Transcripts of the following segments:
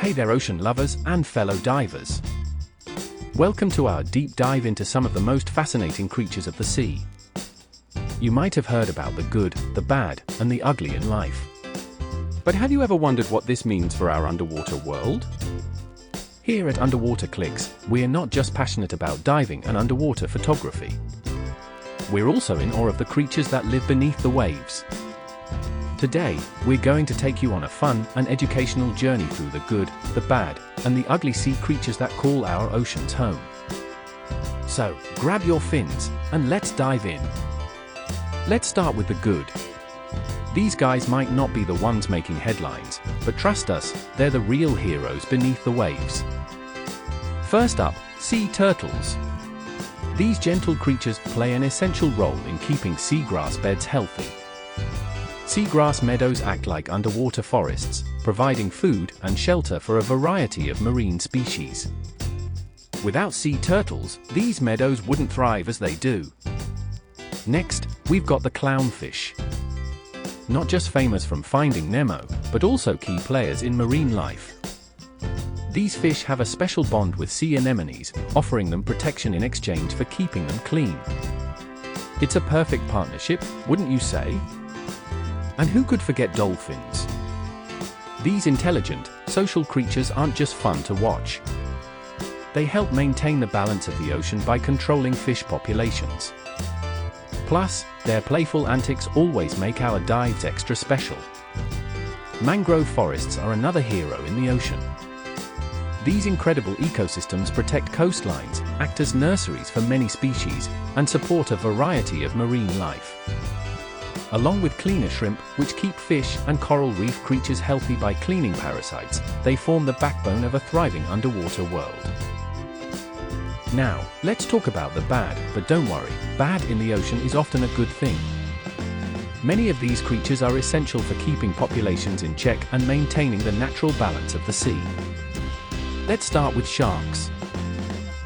Hey there, ocean lovers and fellow divers. Welcome to our deep dive into some of the most fascinating creatures of the sea. You might have heard about the good, the bad, and the ugly in life. But have you ever wondered what this means for our underwater world? Here at Underwater Clicks, we're not just passionate about diving and underwater photography. We're also in awe of the creatures that live beneath the waves. Today, we're going to take you on a fun and educational journey through the good, the bad, and the ugly sea creatures that call our oceans home. So, grab your fins, and let's dive in. Let's start with the good. These guys might not be the ones making headlines, but trust us, they're the real heroes beneath the waves. First up, sea turtles. These gentle creatures play an essential role in keeping seagrass beds healthy. Seagrass meadows act like underwater forests, providing food and shelter for a variety of marine species. Without sea turtles, these meadows wouldn't thrive as they do. Next, we've got the clownfish. Not just famous from Finding Nemo, but also key players in marine life. These fish have a special bond with sea anemones, offering them protection in exchange for keeping them clean. It's a perfect partnership, wouldn't you say? And who could forget dolphins? These intelligent, social creatures aren't just fun to watch. They help maintain the balance of the ocean by controlling fish populations. Plus, their playful antics always make our dives extra special. Mangrove forests are another hero in the ocean. These incredible ecosystems protect coastlines, act as nurseries for many species, and support a variety of marine life. Along with cleaner shrimp, which keep fish and coral reef creatures healthy by cleaning parasites, they form the backbone of a thriving underwater world. Now, let's talk about the bad, but don't worry, bad in the ocean is often a good thing. Many of these creatures are essential for keeping populations in check and maintaining the natural balance of the sea. Let's start with sharks.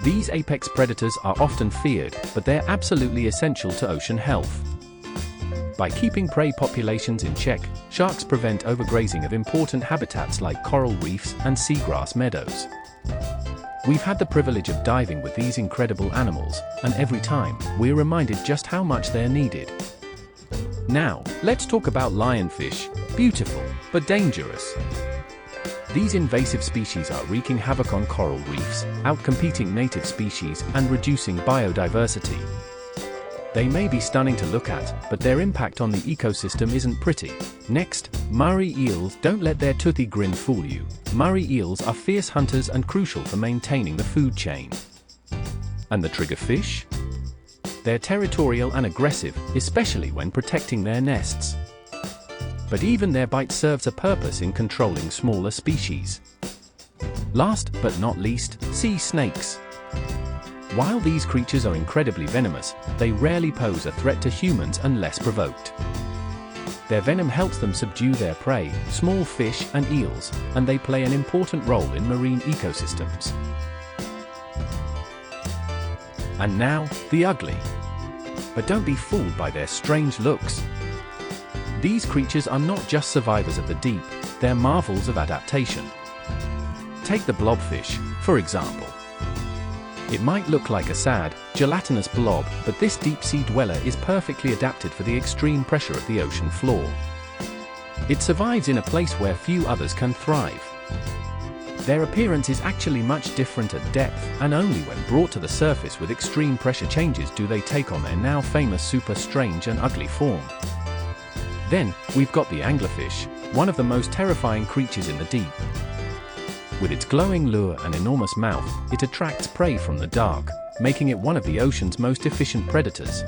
These apex predators are often feared, but they're absolutely essential to ocean health. By keeping prey populations in check, sharks prevent overgrazing of important habitats like coral reefs and seagrass meadows. We've had the privilege of diving with these incredible animals, and every time, we're reminded just how much they're needed. Now, let's talk about lionfish, beautiful, but dangerous. These invasive species are wreaking havoc on coral reefs, outcompeting native species and reducing biodiversity. They may be stunning to look at, but their impact on the ecosystem isn't pretty. Next, Murray eels. Don't let their toothy grin fool you. Murray eels are fierce hunters and crucial for maintaining the food chain. And the triggerfish? They're territorial and aggressive, especially when protecting their nests. But even their bite serves a purpose in controlling smaller species. Last but not least, sea snakes. While these creatures are incredibly venomous, they rarely pose a threat to humans unless provoked. Their venom helps them subdue their prey, small fish and eels, and they play an important role in marine ecosystems. And now, the ugly. But don't be fooled by their strange looks. These creatures are not just survivors of the deep, they're marvels of adaptation. Take the blobfish, for example. It might look like a sad, gelatinous blob, but this deep-sea dweller is perfectly adapted for the extreme pressure of the ocean floor. It survives in a place where few others can thrive. Their appearance is actually much different at depth, and only when brought to the surface with extreme pressure changes do they take on their now famous super strange and ugly form. Then, we've got the anglerfish, one of the most terrifying creatures in the deep. With its glowing lure and enormous mouth, it attracts prey from the dark, making it one of the ocean's most efficient predators.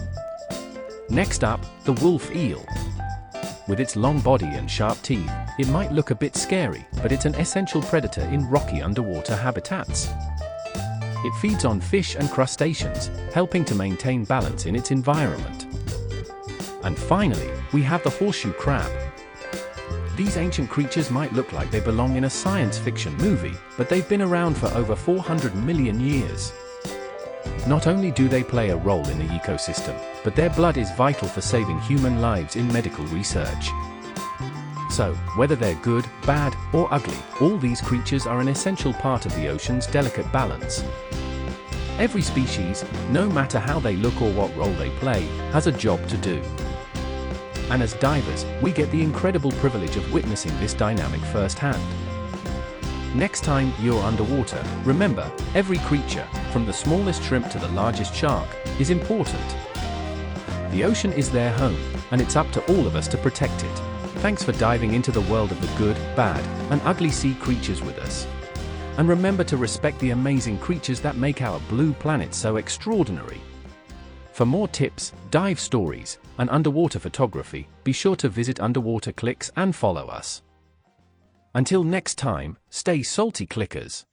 Next up, the wolf eel. With its long body and sharp teeth, it might look a bit scary, but it's an essential predator in rocky underwater habitats. It feeds on fish and crustaceans, helping to maintain balance in its environment. And finally, we have the horseshoe crab. These ancient creatures might look like they belong in a science fiction movie, but they've been around for over 400 million years. Not only do they play a role in the ecosystem, but their blood is vital for saving human lives in medical research. So, whether they're good, bad, or ugly, all these creatures are an essential part of the ocean's delicate balance. Every species, no matter how they look or what role they play, has a job to do. And as divers, we get the incredible privilege of witnessing this dynamic firsthand. Next time you're underwater, remember, every creature, from the smallest shrimp to the largest shark, is important. The ocean is their home, and it's up to all of us to protect it. Thanks for diving into the world of the good, bad, and ugly sea creatures with us. And remember to respect the amazing creatures that make our blue planet so extraordinary. For more tips, dive stories, and underwater photography, be sure to visit Underwater Clicks and follow us. Until next time, stay salty, clickers.